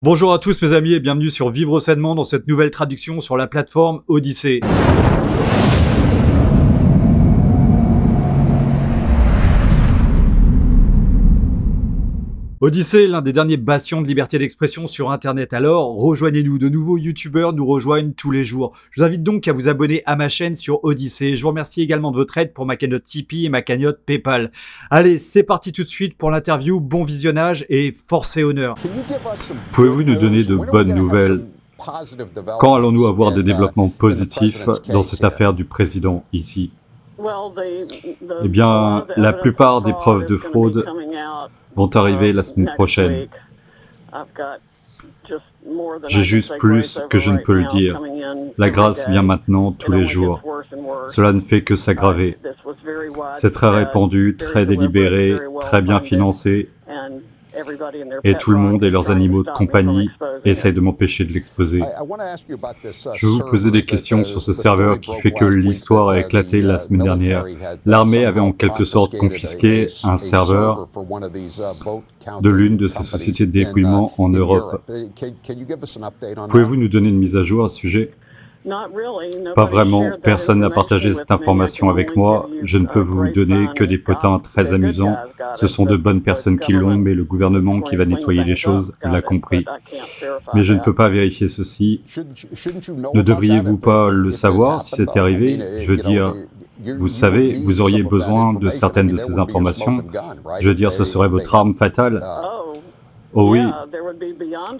Bonjour à tous mes amis et bienvenue sur Vivre sainement dans cette nouvelle traduction sur la plateforme Odyssée. Odyssée est l'un des derniers bastions de liberté d'expression sur internet, alors rejoignez-nous, de nouveaux youtubeurs nous rejoignent tous les jours. Je vous invite donc à vous abonner à ma chaîne sur Odyssée. Je vous remercie également de votre aide pour ma cagnotte Tipeee et ma cagnotte Paypal. Allez, c'est parti tout de suite pour l'interview, bon visionnage et force et honneur. Pouvez-vous nous donner de bonnes nouvelles? Quand allons-nous avoir des développements positifs dans cette affaire du président ici? Eh bien, la plupart des preuves de fraude vont arriver la semaine prochaine. J'ai juste plus que je ne peux le dire. La grâce vient maintenant tous les jours. Cela ne fait que s'aggraver. C'est très répandu, très délibéré, très bien financé. Et tout le monde et leurs animaux de compagnie essayent de m'empêcher de l'exposer. Je vais vous poser des questions sur ce serveur qui fait que l'histoire a éclaté la semaine dernière. L'armée avait en quelque sorte confisqué un serveur de l'une de ces sociétés de dépouillement en Europe. Pouvez-vous nous donner une mise à jour à ce sujet? Pas vraiment, personne n'a partagé cette information avec moi. Je ne peux vous donner que des potins très amusants. Ce sont de bonnes personnes qui l'ont, mais le gouvernement qui va nettoyer les choses l'a compris. Mais je ne peux pas vérifier ceci. Ne devriez-vous pas le savoir si c'était arrivé? Je veux dire, vous savez, vous auriez besoin de certaines de ces informations. Je veux dire, ce serait votre arme fatale. Oh oui,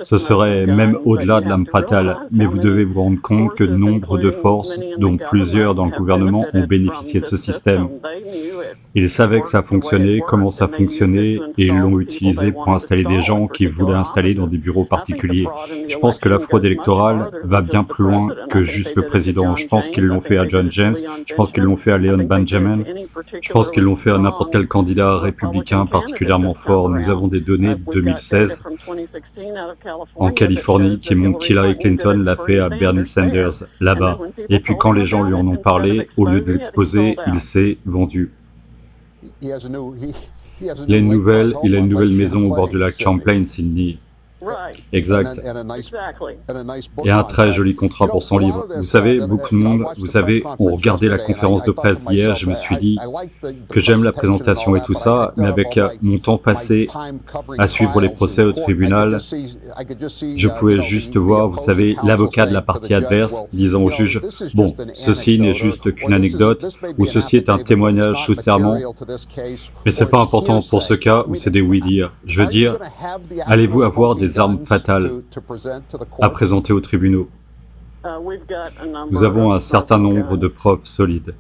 ce serait même au-delà de l'arme fatale, mais vous devez vous rendre compte que nombre de forces, dont plusieurs dans le gouvernement, ont bénéficié de ce système. Ils savaient que ça fonctionnait, comment ça fonctionnait, et ils l'ont utilisé pour installer des gens qui voulaient installer dans des bureaux particuliers. Je pense que la fraude électorale va bien plus loin que juste le président. Je pense qu'ils l'ont fait à John James, je pense qu'ils l'ont fait à Leon Benjamin, je pense qu'ils l'ont fait à n'importe quel candidat républicain particulièrement fort. Nous avons des données de 2016 en Californie qui montrent qu'Hillary Clinton l'a fait à Bernie Sanders, là-bas. Et puis quand les gens lui en ont parlé, au lieu de l'exposer, il s'est vendu. Il a une nouvelle maison au bord du lac Champlain, Sydney. Exact. Et un très joli contrat pour son livre. Vous savez, beaucoup de monde, ont regardé la conférence de presse d'hier, je me suis dit que j'aime la présentation et tout ça, mais avec mon temps passé à suivre les procès au tribunal, je pouvais juste voir, vous savez, l'avocat de la partie adverse disant au juge, bon, ceci n'est juste qu'une anecdote, ou ceci est un témoignage sous serment, mais c'est pas important pour ce cas où c'est des oui-dire. Je veux dire, allez-vous avoir des armes fatales à présenter aux tribunaux? Nous avons un certain nombre de preuves solides.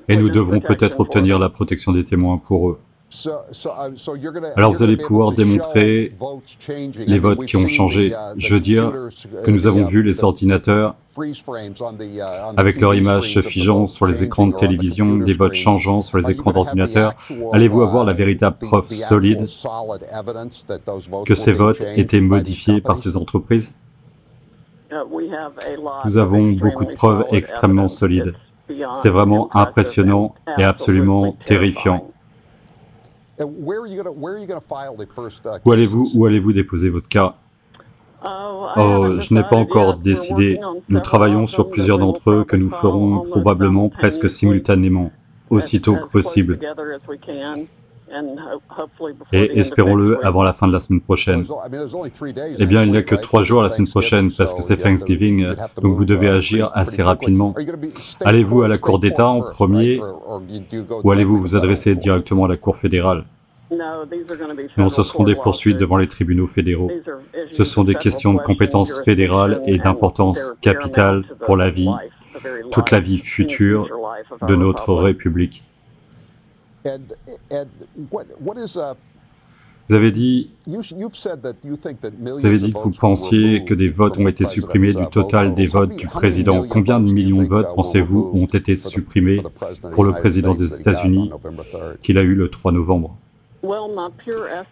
Et nous devrons peut-être obtenir la protection des témoins pour eux. Alors vous allez pouvoir démontrer les votes qui ont changé. Je veux dire que nous avons vu les ordinateurs avec leur image se figeant sur les écrans de télévision, des votes changeant sur les écrans d'ordinateur. Allez-vous avoir la véritable preuve solide que ces votes étaient modifiés par ces entreprises? Nous avons beaucoup de preuves extrêmement solides. C'est vraiment impressionnant et absolument terrifiant. Où allez-vous déposer votre cas? Oh, je n'ai pas encore décidé. Nous travaillons sur plusieurs d'entre eux que nous ferons probablement presque simultanément, aussitôt que possible. Et espérons-le avant la fin de la semaine prochaine. Eh bien, il n'y a que 3 jours la semaine prochaine parce que c'est Thanksgiving, donc vous devez agir assez rapidement. Allez-vous à la Cour d'État en premier ou allez-vous vous adresser directement à la Cour fédérale? Non, ce seront des poursuites devant les tribunaux fédéraux. Ce sont des questions de compétences fédérales et d'importance capitale pour la vie, toute la vie future de notre République. Vous avez dit que vous pensiez que des votes ont été supprimés du total des votes du président. Combien de millions de votes, pensez-vous, ont été supprimés pour le président des États-Unis qu'il a eu le 3 novembre?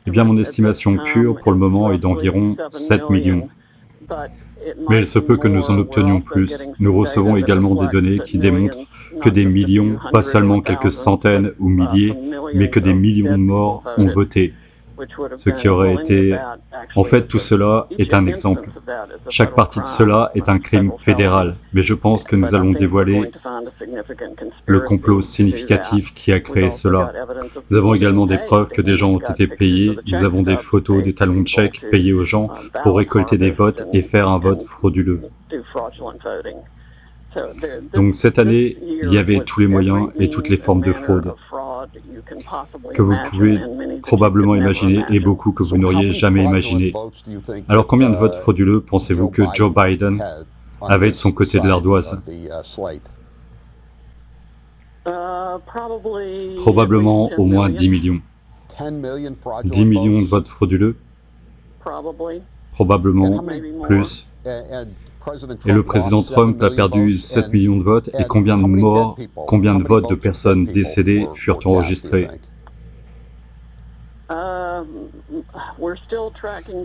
Eh bien, mon estimation pure pour le moment est d'environ 7 millions. Mais il se peut que nous en obtenions plus. Nous recevons également des données qui démontrent que des millions, pas seulement quelques centaines ou milliers, mais que des millions de morts ont voté. ce qui aurait été... En fait, tout cela est un exemple. Chaque partie de cela est un crime fédéral, mais je pense que nous allons dévoiler le complot significatif qui a créé cela. Nous avons également des preuves que des gens ont été payés, nous avons des photos, des talons de chèques payés aux gens pour récolter des votes et faire un vote frauduleux. Donc cette année, il y avait tous les moyens et toutes les formes de fraude que vous pouvez probablement imaginer et beaucoup que vous n'auriez jamais imaginé. Alors combien de votes frauduleux pensez-vous que Joe Biden avait de son côté de l'ardoise? Probablement au moins 10 millions. 10 millions de votes frauduleux? Probablement plus. Et le président Trump a perdu 7 millions de votes. Et combien de morts, combien de votes de personnes décédées furent enregistrés?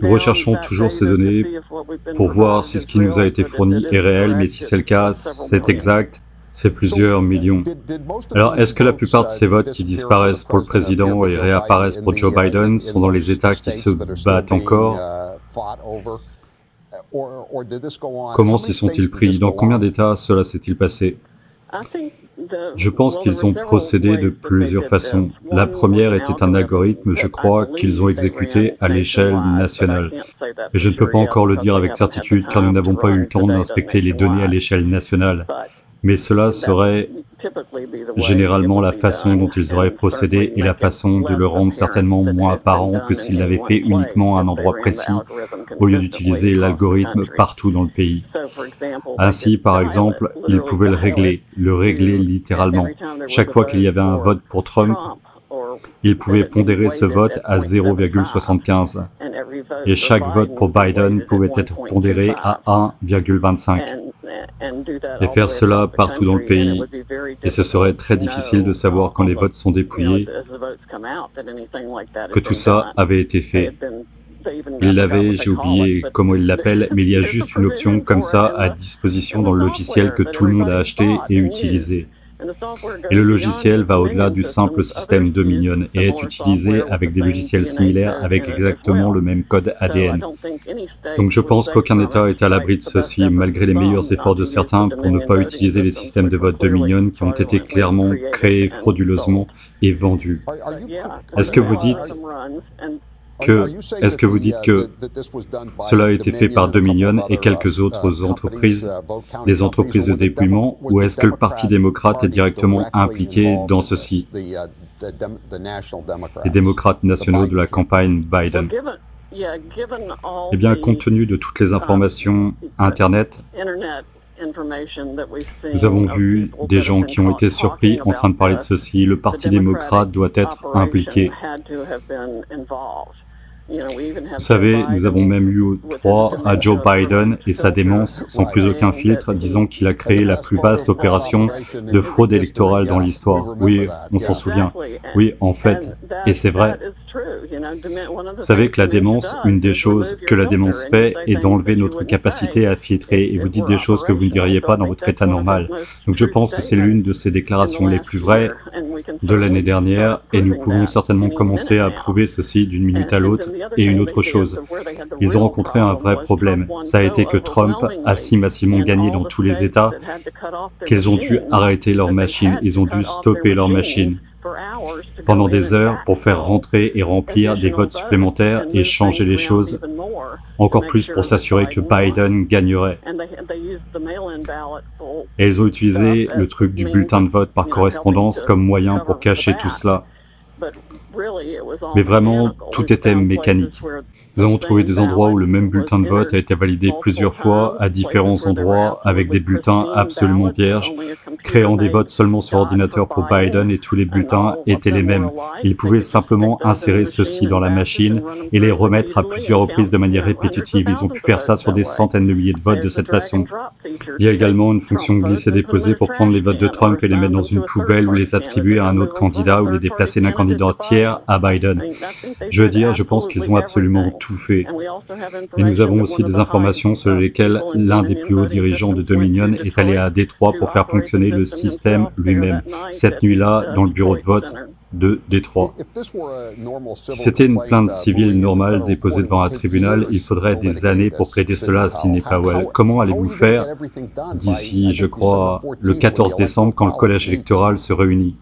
Nous recherchons toujours ces données pour voir si ce qui nous a été fourni est réel, mais si c'est le cas, c'est exact, c'est plusieurs millions. Alors, est-ce que la plupart de ces votes qui disparaissent pour le président et réapparaissent pour Joe Biden sont dans les États qui se battent encore? Comment s'y sont-ils pris? Dans combien d'États cela s'est-il passé? Je pense qu'ils ont procédé de plusieurs façons. La première était un algorithme, je crois, qu'ils ont exécuté à l'échelle nationale. Mais je ne peux pas encore le dire avec certitude car nous n'avons pas eu le temps d'inspecter les données à l'échelle nationale. Mais cela serait généralement la façon dont ils auraient procédé et la façon de le rendre certainement moins apparent que s'ils l'avaient fait uniquement à un endroit précis, au lieu d'utiliser l'algorithme partout dans le pays. Ainsi, par exemple, ils pouvaient le régler littéralement. Chaque fois qu'il y avait un vote pour Trump, ils pouvaient pondérer ce vote à 0,75. Et chaque vote pour Biden pouvait être pondéré à 1,25. Et faire cela partout dans le pays. Et ce serait très difficile de savoir quand les votes sont dépouillés que tout ça avait été fait. Il l'avait, j'ai oublié comment il l'appelle, mais il y a juste une option comme ça à disposition dans le logiciel que tout le monde a acheté et utilisé. Et le logiciel va au-delà du simple système Dominion et est utilisé avec des logiciels similaires avec exactement le même code ADN. Donc je pense qu'aucun État est à l'abri de ceci, malgré les meilleurs efforts de certains pour ne pas utiliser les systèmes de vote Dominion qui ont été clairement créés frauduleusement et vendus. Est-ce que vous dites que cela a été fait par Dominion et quelques autres entreprises, des entreprises de dépouillement, ou est-ce que le Parti démocrate est directement impliqué dans ceci, les démocrates nationaux de la campagne Biden? Eh bien, compte tenu de toutes les informations Internet, nous avons vu des gens qui ont été surpris en train de parler de ceci. Le Parti démocrate doit être impliqué. Vous savez, nous avons même eu droit à Joe Biden et sa démence, sans plus aucun filtre, disant qu'il a créé la plus vaste opération de fraude électorale dans l'histoire. Oui, on s'en souvient. Oui, en fait, et c'est vrai. Vous savez que la démence, une des choses que la démence fait est d'enlever notre capacité à filtrer, et vous dites des choses que vous ne diriez pas dans votre état normal. Donc je pense que c'est l'une de ces déclarations les plus vraies de l'année dernière, et nous pouvons certainement commencer à prouver ceci d'une minute à l'autre. Et une autre chose, ils ont rencontré un vrai problème. Ça a été que Trump a si massivement gagné dans tous les États qu'ils ont dû arrêter leur machine, ils ont dû stopper leur machine pendant des heures pour faire rentrer et remplir des votes supplémentaires et changer les choses encore plus pour s'assurer que Biden gagnerait. Et ils ont utilisé le truc du bulletin de vote par correspondance comme moyen pour cacher tout cela. Mais vraiment, tout était mécanique. Nous avons trouvé des endroits où le même bulletin de vote a été validé plusieurs fois à différents endroits avec des bulletins absolument vierges, créant des votes seulement sur ordinateur pour Biden et tous les bulletins étaient les mêmes. Ils pouvaient simplement insérer ceci dans la machine et les remettre à plusieurs reprises de manière répétitive. Ils ont pu faire ça sur des centaines de milliers de votes de cette façon. Il y a également une fonction glisser-déposer pour prendre les votes de Trump et les mettre dans une poubelle ou les attribuer à un autre candidat ou les déplacer d'un candidat tiers à Biden. Je veux dire, je pense qu'ils ont absolument tout fait. Et nous avons aussi des informations sur lesquelles l'un des plus hauts dirigeants de Dominion est allé à Détroit pour faire fonctionner le système lui-même. Cette nuit-là, dans le bureau de vote, de Détroit. Si c'était une plainte civile normale déposée devant un tribunal, il faudrait des années pour plaider cela à Sidney Powell. Comment allez-vous faire d'ici, je crois, le 14 décembre, quand le collège électoral se réunit?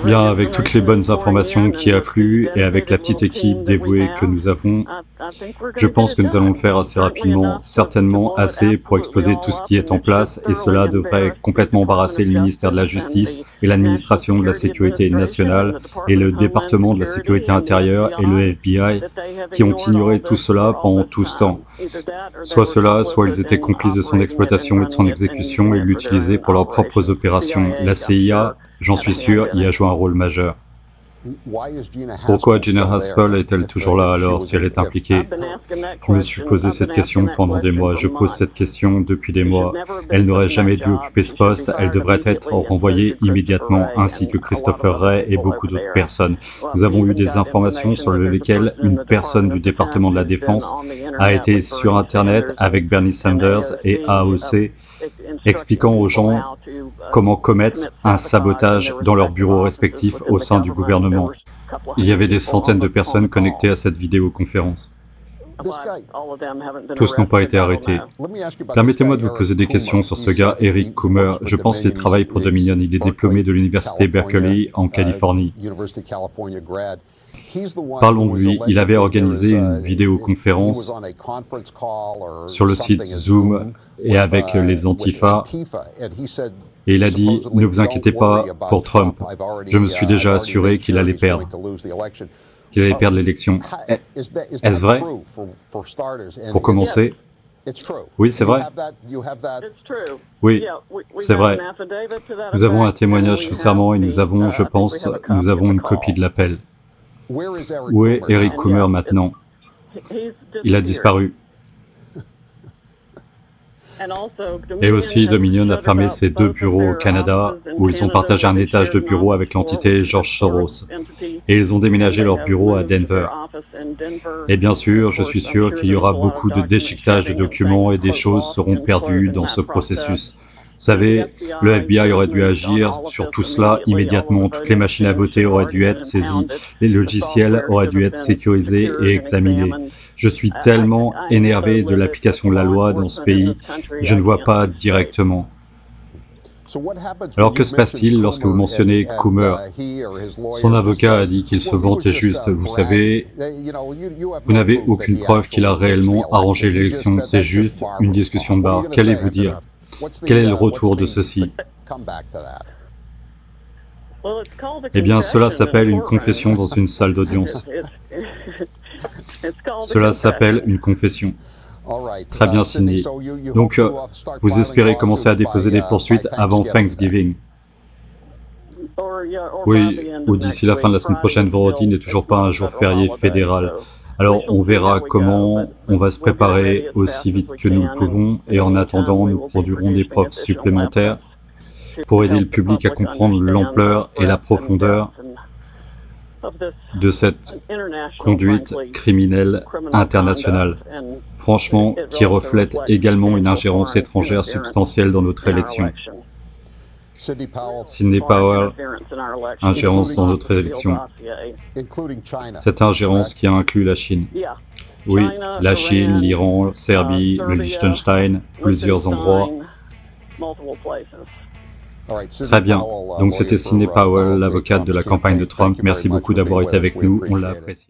Bien, avec toutes les bonnes informations qui affluent et avec la petite équipe dévouée que nous avons, je pense que nous allons le faire assez rapidement, certainement assez pour exposer tout ce qui est en place, et cela devrait complètement embarrasser le ministère de la Justice et l'administration de la Sécurité nationale et le département de la Sécurité intérieure et le FBI qui ont ignoré tout cela pendant tout ce temps. Soit cela, soit ils étaient complices de son exploitation et de son exécution et l'utilisaient pour leurs propres opérations. La CIA, j'en suis sûr, y a joué un rôle majeur. Pourquoi Gina Haspel est-elle toujours là alors si elle est impliquée? Je me suis posé cette question pendant des mois. Je pose cette question depuis des mois. Elle n'aurait jamais dû occuper ce poste. Elle devrait être renvoyée immédiatement, ainsi que Christopher Wray et beaucoup d'autres personnes. Nous avons eu des informations sur lesquelles une personne du département de la Défense a été sur Internet avec Bernie Sanders et AOC, expliquant aux gens comment commettre un sabotage dans leurs bureaux respectifs au sein du gouvernement. Il y avait des centaines de personnes connectées à cette vidéoconférence. Tous n'ont pas été arrêtés. Permettez-moi de vous poser des questions sur ce gars, Eric Coomer. Je pense qu'il travaille pour Dominion. Il est diplômé de l'université Berkeley en Californie. Parlons de lui. Il avait organisé une vidéoconférence sur le site Zoom et avec les Antifa. Et il a dit, ne vous inquiétez pas pour Trump. Je me suis déjà assuré qu'il allait perdre. Qu'il allait perdre l'élection. Est-ce vrai? Pour commencer, oui, c'est vrai. Oui, c'est vrai. Nous avons un témoignage sous serment et nous avons, je pense, nous avons une copie de l'appel. Où est Eric Coomer maintenant? Il a disparu. Et aussi, Dominion a fermé ses 2 bureaux au Canada, où ils ont partagé un étage de bureau avec l'entité George Soros. Et ils ont déménagé leur bureau à Denver. Et bien sûr, je suis sûr qu'il y aura beaucoup de déchiquetage de documents et des choses seront perdues dans ce processus. Vous savez, le FBI aurait dû agir sur tout cela immédiatement. Toutes les machines à voter auraient dû être saisies. Les logiciels auraient dû être sécurisés et examinés. Je suis tellement énervé de l'application de la loi dans ce pays, je ne vois pas directement. Alors que se passe-t-il lorsque vous mentionnez Coomer? Son avocat a dit qu'il se vantait juste. Vous savez, vous n'avez aucune preuve qu'il a réellement arrangé l'élection. C'est juste une discussion de bar. Qu'allez-vous dire? Quel est le retour de ceci? Eh bien, cela s'appelle une confession dans une salle d'audience. Cela s'appelle une confession. Très bien, Sidney. Donc, vous espérez commencer à déposer des poursuites avant Thanksgiving? Oui, ou d'ici la fin de la semaine prochaine. Vendredi n'est toujours pas un jour férié fédéral. Alors, on verra comment on va se préparer aussi vite que nous le pouvons, et en attendant, nous produirons des preuves supplémentaires pour aider le public à comprendre l'ampleur et la profondeur de cette conduite criminelle internationale, franchement, qui reflète également une ingérence étrangère substantielle dans notre élection. Sidney Powell, ingérence dans notre élection. Cette ingérence qui inclut la Chine. Oui, la Chine, l'Iran, Serbie, le Liechtenstein, plusieurs endroits. Très bien. Donc c'était Sidney Powell, l'avocate de la campagne de Trump. Merci beaucoup d'avoir été avec nous, on l'a apprécié.